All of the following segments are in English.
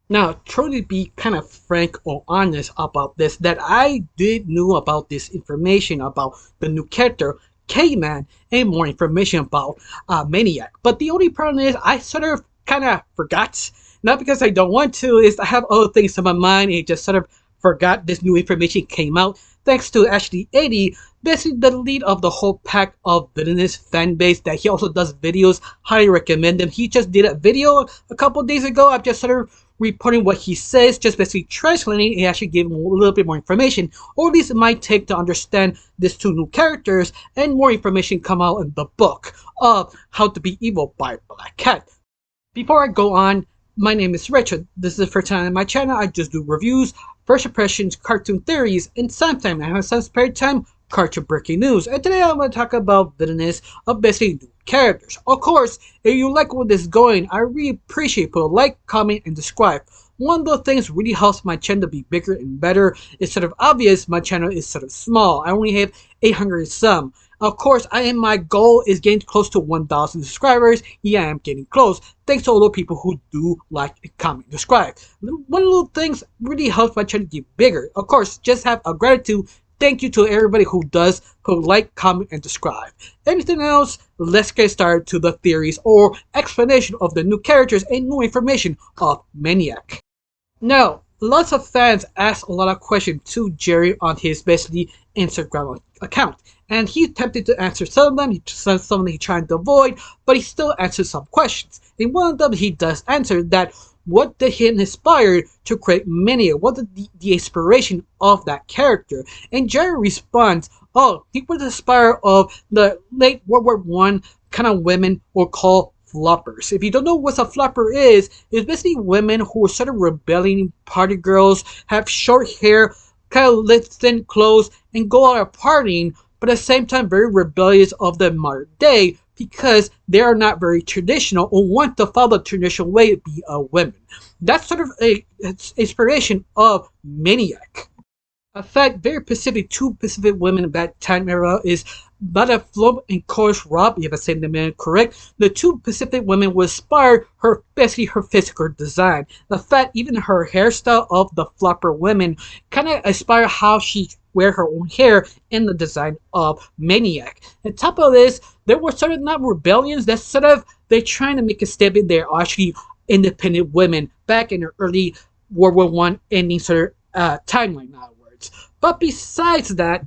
Now, truly be kind of frank or honest about this, that I did know about this information about the new character, Cai-man, and more information about Maniac. But the only problem is I sort of kind of forgot. Not because I don't want to, is I have other things in my mind and just sort of forgot this new information came out. Thanks to Ashley 80, basically the lead of the whole pack of Villainous fan base, that he also does videos. Highly recommend them. He just did a video a couple days ago. I'm just sort of reporting what he says, just basically translating and actually giving a little bit more information, or at least it might take to understand these two new characters, and more information come out in the book of How to Be Evil by Black Cat. Before I go on, my name is Richard. This is the first time on my channel. I just do reviews, first impressions, cartoon theories, and sometimes I have some spare time, cartoon breaking news. And today I'm going to talk about Villainous of basically new characters. Of course, if you like where this is going, I really appreciate put a like, comment, and subscribe. One of the things really helps my channel to be bigger and better. It's sort of obvious my channel is sort of small. I only have 800 some. Of course, my goal is getting close to 1,000 subscribers. Yeah, I'm getting close. Thanks to all the people who do like, comment, subscribe. One of the things really helps my channel get bigger. Of course, just have a gratitude. Thank you to everybody who does like, comment, and subscribe. Anything else? Let's get started to the theories or explanation of the new characters and new information of Maniac. Now, lots of fans ask a lot of questions to Jerry on his basically Instagram account, and he attempted to answer some of them. Some of them he tried to avoid, but he still answered some questions. In one of them, he does answer that what did him inspire to create Maniac? What is the inspiration of that character? And Jerry responds, "Oh, he was inspired of the late World War One kind of women were called floppers." If you don't know what a flopper is, it's basically women who are sort of rebelling party girls, have short hair, kind of live thin clothes, and go out partying, but at the same time very rebellious of the modern day because they are not very traditional or want to follow the traditional way to be a woman. That's sort of a inspiration of Maniac. In fact, very specific, two Pacific women of that time era is Bada Flom and Coach Rob, if I say the name correct. The two Pacific women will inspire her, basically her physical design. The fact even her hairstyle of the flopper women kind of inspire how she wear her own hair in the design of Maniac. On top of this, there were sort of not rebellions, that's sort of, they're trying to make a statement they're actually independent women back in the early World War One ending sort of timeline now. But besides that,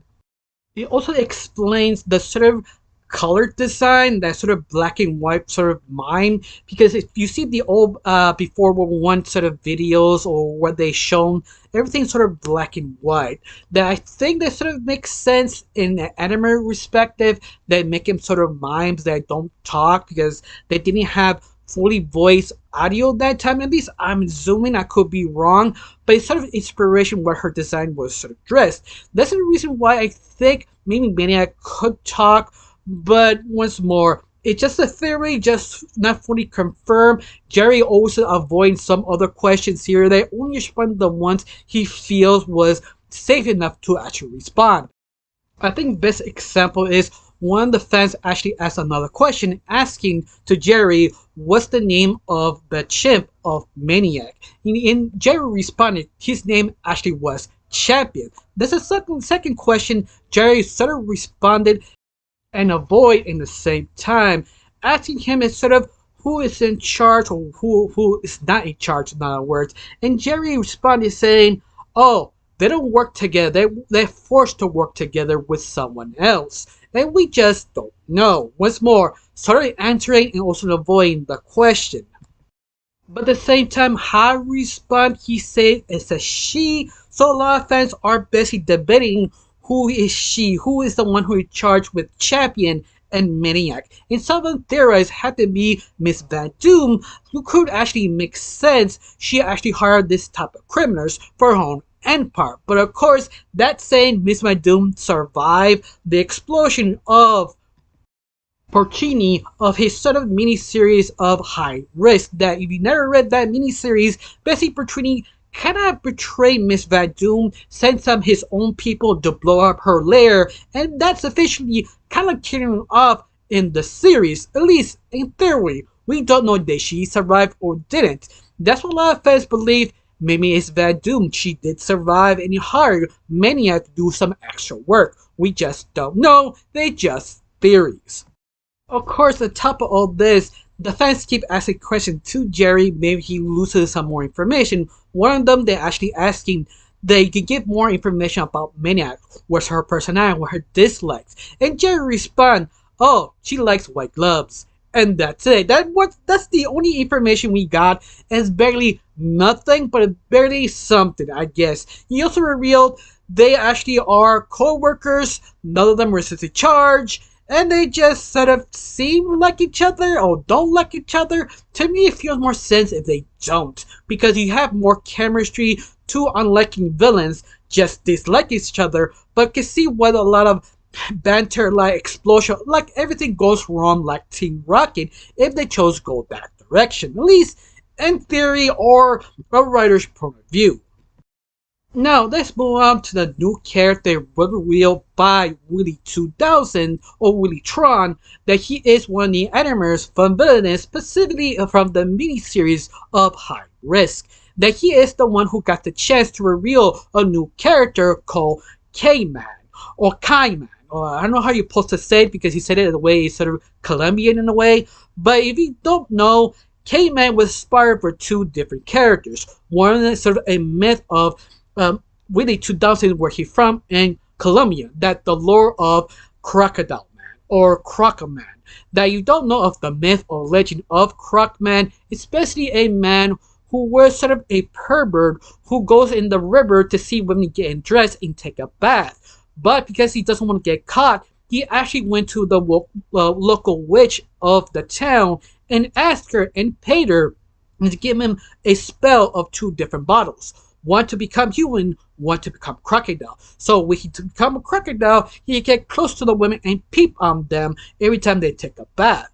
it also explains the sort of color design, that sort of black and white sort of mime. Because if you see the old before World War One sort of videos or what they shown, everything's sort of black and white. That I think that sort of makes sense in an anime perspective. That make them sort of mimes that don't talk because they didn't have fully voiced audio that time. At least I'm assuming, I could be wrong, but it's sort of inspiration where her design was sort of dressed. That's the reason why I think maybe Maniac could talk, but once more, it's just a theory, just not fully confirmed. Jerry also avoiding some other questions here. They only respond the ones he feels was safe enough to actually respond. I think best example is one of the fans actually asked another question, asking to Jerry, what's the name of the chimp of Maniac? And Jerry responded, his name actually was Champion. There's a second question Jerry sort of responded and avoid in the same time, asking him instead of who is in charge or who is not in charge, in other words. And Jerry responded saying, oh, they don't work together. They're forced to work together with someone else. And we just don't know. Once more, sort of answering and also avoiding the question. But at the same time, how he respond, he said it's a she. So a lot of fans are basically debating who is she, who is the one who is charged with Champion and Maniac. And some of them theorize had to be Miss Van Doom, who could actually make sense. She actually hired this type of criminals for her own empire. But of course, that saying Miss Van Doom survived the explosion of Porcini of his sort of mini-series of High Risk. That if you never read that mini-series, basically Porcini kind of betrayed Miss Van Doom, sent some his own people to blow up her lair, and that's officially kind of killing her off in the series, at least in theory. We don't know that she survived or didn't. That's what a lot of fans believe. Maybe it's that doomed. She did survive and hired Mania to do some extra work. We just don't know. They just theories. Of course, on top of all this, the fans keep asking questions to Jerry. Maybe he loses some more information. One of them, they're actually asking they could give more information about Maniac. What's her personality? What her dislikes? And Jerry responds, "Oh, she likes white gloves." And that's it. That's the only information we got. And it's barely nothing, but it's barely something, I guess. He also revealed they actually are co-workers. None of them resisted charge. And they just sort of seem like each other or don't like each other. To me, it feels more sense if they don't. Because you have more chemistry. Two unliking villains just dislike each other, but can see what a lot of banter, like explosion, like everything goes wrong like Team Rocket if they chose to go that direction. At least in theory or a writer's point of view. Now, let's move on to the new character revealed by Willie 2000 or Willie Tron, that he is one of the animators from Villainous, specifically from the miniseries of High Risk. That he is the one who got the chance to reveal a new character called cai-man or cai-man. I don't know how you're supposed to say it because he said it in a way it's sort of Colombian in a way. But if you don't know, cai-man was inspired for two different characters. One is sort of a myth of Willie 2000, where he's from, in Colombia, that the lore of Crocodile Man or Croc-Man. That you don't know of the myth or legend of Croc-Man, especially a man who was sort of a pervert who goes in the river to see women getting dressed and take a bath. But because he doesn't want to get caught, he actually went to the local witch of the town and asked her and paid her to give him a spell of two different bottles. One to become human, one to become crocodile. So when he to become a crocodile, he can get close to the women and peep on them every time they take a bath.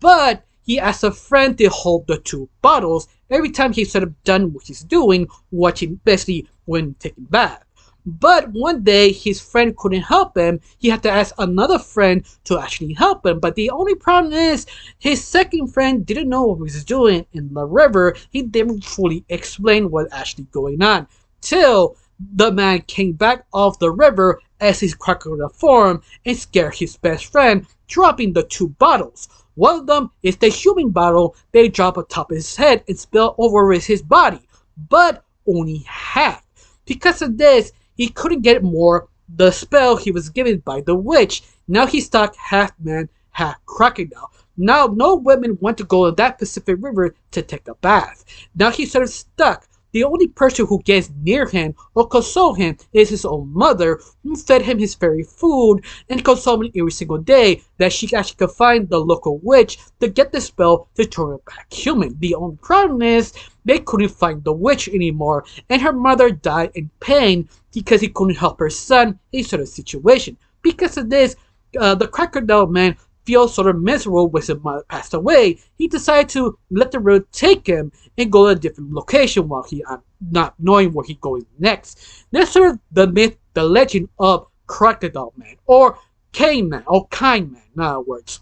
But he asked a friend to hold the two bottles every time he's sort of done what he's doing, watching basically when taking bath. But one day his friend couldn't help him. He had to ask another friend to actually help him. But the only problem is his second friend didn't know what he was doing in the river. He didn't fully explain what actually going on. Till the man came back off the river as his crocodile form and scared his best friend, dropping the two bottles. One of them is the human bottle they drop on top of his head and spill over his body. But only half. Because of this, he couldn't get more the spell he was given by the witch. Now he's stuck half man, half crocodile. Now no women want to go to that Pacific River to take a bath. Now he's sort of stuck. The only person who gets near him or console him is his own mother, who fed him his very food and consoled him every single day, that she actually could find the local witch to get the spell to turn him back human. The only problem is they couldn't find the witch anymore, and her mother died in pain because he couldn't help her son in a sort of situation. Because of this, the crocodile man feels sort of miserable when his mother passed away. He decided to let the road take him and go to a different location while he not knowing where he's going next. That's sort of the myth, the legend of Crocodile Man or cai-man or cai-man, in other words,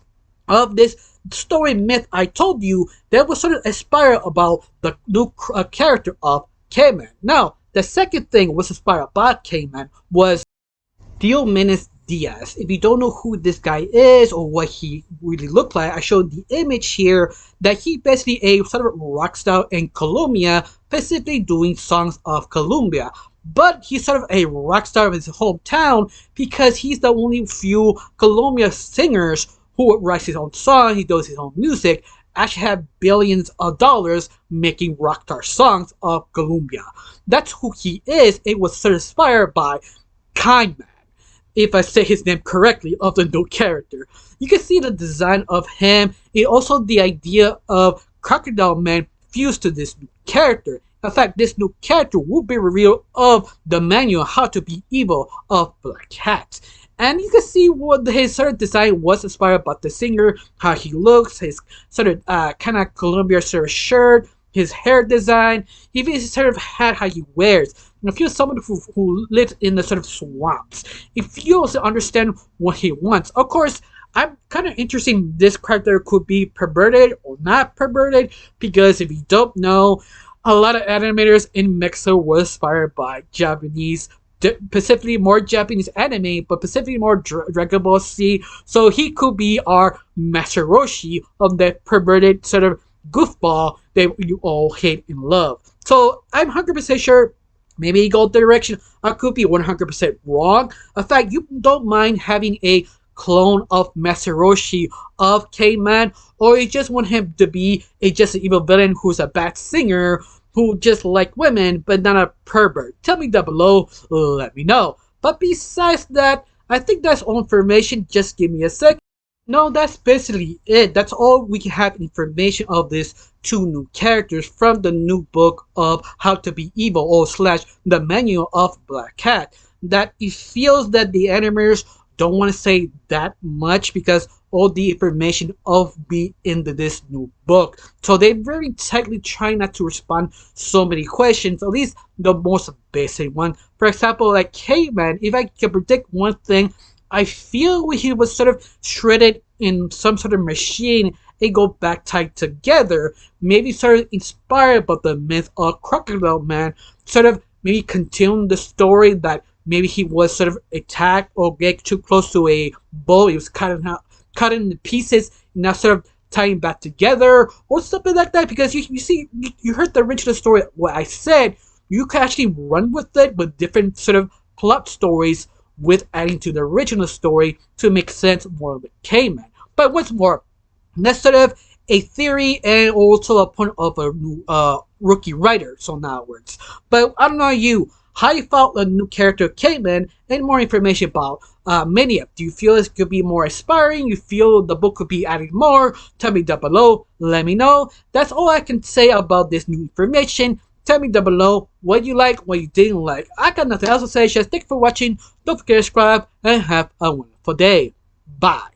of this story myth I told you that was sort of inspired about the new character of cai-man. Now, the second thing was inspired about cai-man was Diomedes Diaz. If you don't know who this guy is or what he really looked like, I showed the image here that he basically a sort of rock star in Colombia, specifically doing songs of Colombia. But he's sort of a rock star of his hometown because he's the only few Colombia singers who writes his own song, he does his own music, actually have billions of dollars making rock star songs of Colombia. That's who he is. It was sort of inspired by cai-man, if I say his name correctly, of the new character. You can see the design of him and also the idea of Crocodile Man fused to this new character. In fact, this new character will be revealed of the manual How to Be Evil of Black Hat. And you can see what his sort of design was inspired by the singer, how he looks, his sort of kind of Columbia sort of shirt, his hair design, even his sort of hat how he wears. And if you're someone who lives in the sort of swamps, if you also understand what he wants, of course, I'm kind of interested in this character could be perverted or not perverted, because if you don't know, a lot of animators in Mexico were inspired by Japanese, specifically more Japanese anime, but specifically more Dragon Ball Z. So he could be our Master Roshi of the perverted sort of goofball that you all hate and love. So I'm 100% sure maybe go the direction. I could be 100% wrong. In fact, you don't mind having a clone of Master Roshi of cai-man, or you just want him to be just an evil villain who's a bad singer who just like women but not a pervert. Tell me down below, let me know. But besides that, I think that's all information. Just give me a sec. No, that's basically it. That's all we can have information of these two new characters from the new book of How to Be Evil or slash the manual of Black Cat. That it feels that the animators don't want to say that much because all the information of be into this new book. So they very tightly try not to respond so many questions, at least the most basic one. For example, like cai-man, if I can predict one thing, I feel he was sort of shredded in some sort of machine and go back tied together. Maybe sort of inspired by the myth of Crocodile Man, sort of maybe continue the story that maybe he was sort of attacked or get too close to a bull. He was cut into pieces, and now sort of tying back together or something like that. Because you see, you heard the original story. What I said, you can actually run with it with different sort of plot stories with adding to the original story to make sense more of the cai-man. But what's more, that's sort of a theory and also a point of a rookie writer, so now it works. But I don't know you, how you felt the new character cai-man and more information about Mania. Do you feel it could be more inspiring? You feel the book could be adding more? Tell me down below, let me know. That's all I can say about this new information. Tell me down below what you like, what you didn't like. I got nothing else to say. Just thank you for watching. Don't forget to subscribe and have a wonderful day. Bye.